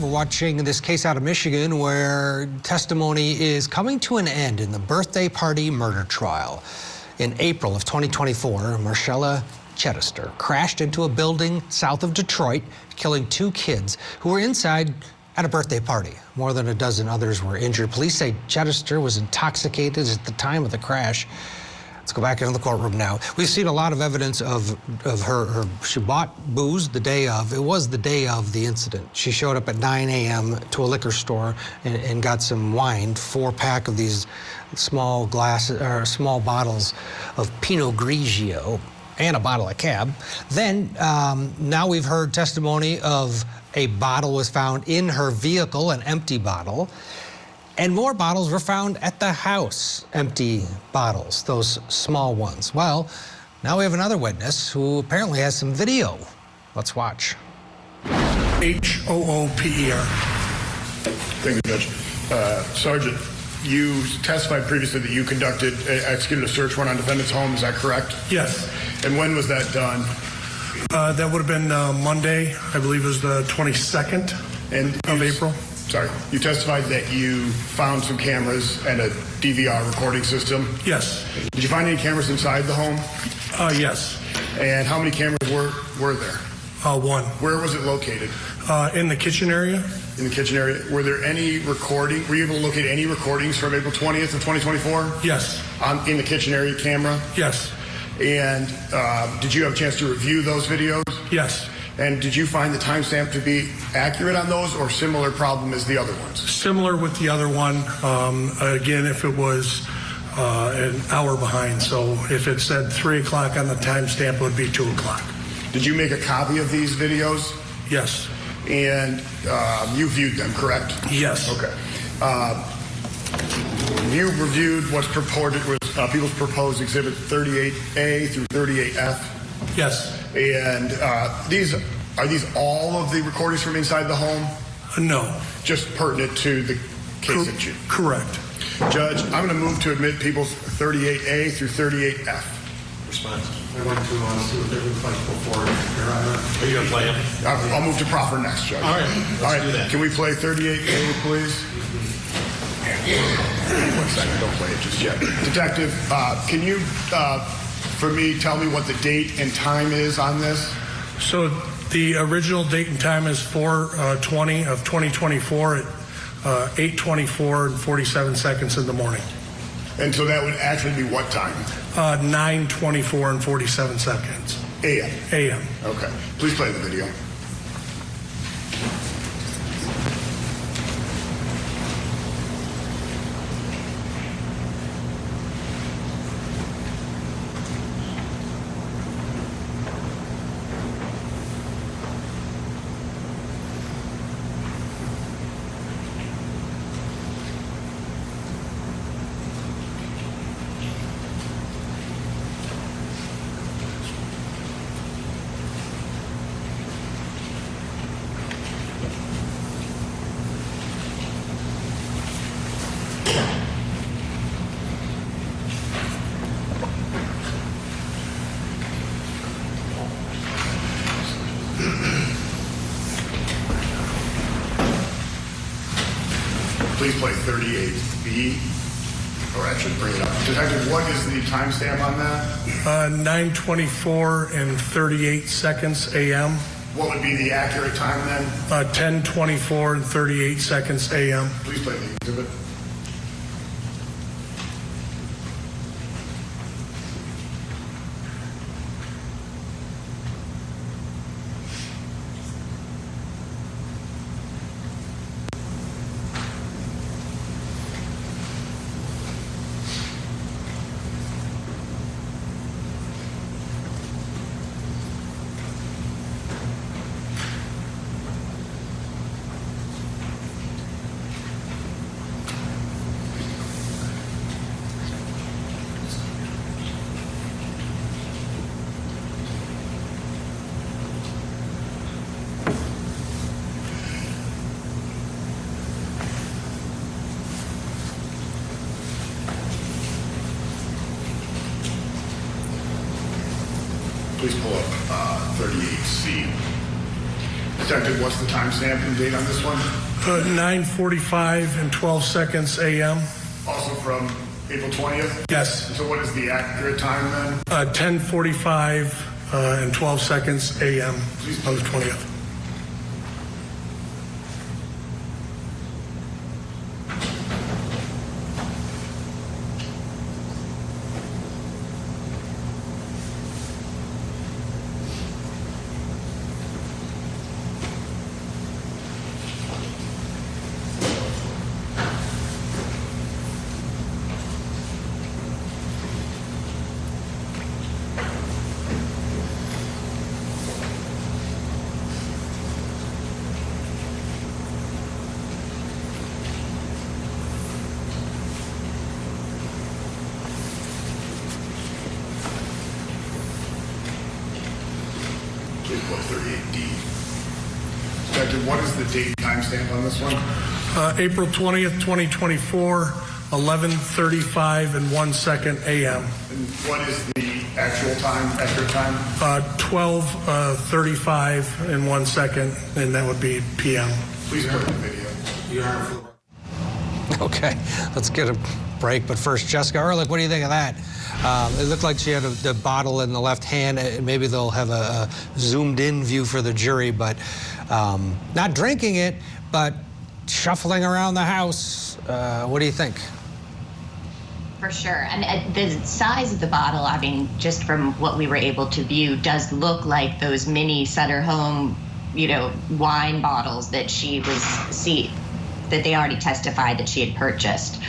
We're watching this case out of Michigan where testimony is coming to an end in the birthday party murder trial. In April of 2024, Marshella Chidester crashed into a building south of Detroit, killing 2 kids who were inside at a birthday party. More than a dozen others were injured. Police say Chidester was intoxicated at the time of the crash. Let's go back into the courtroom now. We've seen a lot of evidence of her. She bought booze the day of. It was the day of the incident. She showed up at 9 a.m. to a liquor store and got some wine, 4-pack of these small bottles of Pinot Grigio and a bottle of Cab. Then now we've heard testimony of a bottle was found in her vehicle, an empty bottle. And more bottles were found at the house, empty bottles, those small ones. Well, now we have another witness who apparently has some video. Let's watch. H-O-O-P-E-R. Thank you, Judge. Sergeant, you testified previously that you executed a search warrant on defendant's home. Is that correct? Yes. And when was that done? That would have been Monday. I believe it was the 22nd of April. Sorry. You testified that you found some cameras and a DVR recording system? Yes. Did you find any cameras inside the home? Yes. And how many cameras were there? 1. Where was it located? In the kitchen area. In the kitchen area. Were there any were you able to locate any recordings from April 20th of 2024? Yes. In the kitchen area camera? Yes. And did you have a chance to review those videos? Yes. And did you find the timestamp to be accurate on those or similar problem as the other ones? Similar with the other one. Again, if it was an hour behind. So if it said 3 o'clock on the timestamp, it would be 2 o'clock. Did you make a copy of these videos? Yes. And you viewed them, correct? Yes. Okay. You reviewed what's purported was people's proposed exhibit 38A through 38F? Yes. And are these all of the recordings from inside the home? No. Just pertinent to the case at you? Correct. Judge, I'm going to move to admit people's 38A through 38F. Response. I want to see what they're responsible for, Your Honor. Are you going to play them? I'll move to proffer next, Judge. All right, let's do that. Can we play 38A, please? 1 second, don't play it just yet. Detective, can you, for me, tell me what the date and time is on this? So the original date and time is 4/20 of 2024 at 8:24 and 47 seconds in the morning. And so that would actually be what time? 9:24 and 47 seconds. A.M. A.M. Okay. Please play the video. Please play 38B, or actually bring it up. Detective, what is the timestamp on that? 9:24 and 38 seconds a.m. What would be the accurate time then? 10:24 and 38 seconds a.m. Please play the exhibit. Please pull up 38C. Detective, what's the timestamp and date on this one? 9:45 and 12 seconds a.m. Also from April 20th? Yes. So what is the accurate time then? 10:45 and 12 seconds a.m. on the 20th. April 38D. Detective, what is the date timestamp on this one? April 20th, 2024, 11:35 and 1 second a.m. And what is the actual time, accurate time? 12:35 and 1 second, and that would be p.m. Please put the video. Your Honor, Okay, let's get a break. But first, Jessica Ehrlich, what do you think of that? It looked like she had the bottle in the left hand. Maybe they'll have a zoomed-in view for the jury, but not drinking it, but shuffling around the house. What do you think? For sure. And the size of the bottle, I mean, just from what we were able to view, does look like those mini Sutter Home, wine bottles that that they already testified that she had purchased.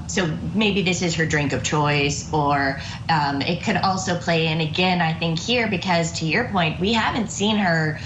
So maybe this is her drink of choice, or it could also play in again, I think, here, because to your point, we haven't seen her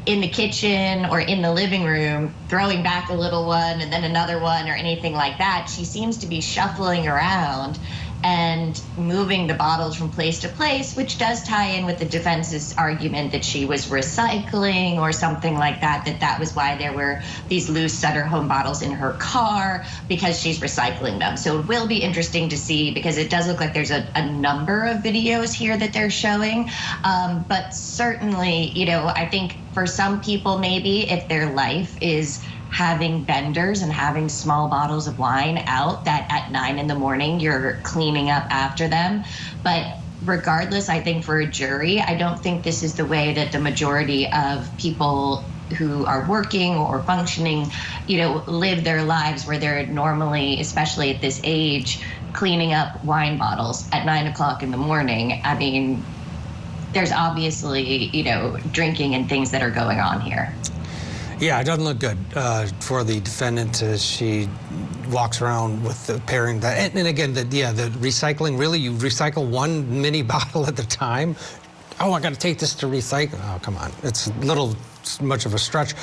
in the kitchen or in the living room throwing back a little one and then another one or anything like that. She seems to be shuffling around and moving the bottles from place to place, which does tie in with the defense's argument that she was recycling or something like that, that was why there were these loose Sutter Home bottles in her car, because she's recycling them. So it will be interesting to see, because it does look like there's a number of videos here that they're showing. But certainly, I think for some people, maybe if their life is having benders and having small bottles of wine out, that at 9 in the morning you're cleaning up after them. But regardless, I think for a jury, I don't think this is the way that the majority of people who are working or functioning, live their lives, where they're normally, especially at this age, cleaning up wine bottles at 9 o'clock in the morning. I mean, there's obviously, drinking and things that are going on here. Yeah, it doesn't look good for the defendant as she walks around with the pairing that. And again, the recycling, really, you recycle one mini bottle at a time? Oh, I got to take this to recycle. Oh, come on. It's a little much of a stretch.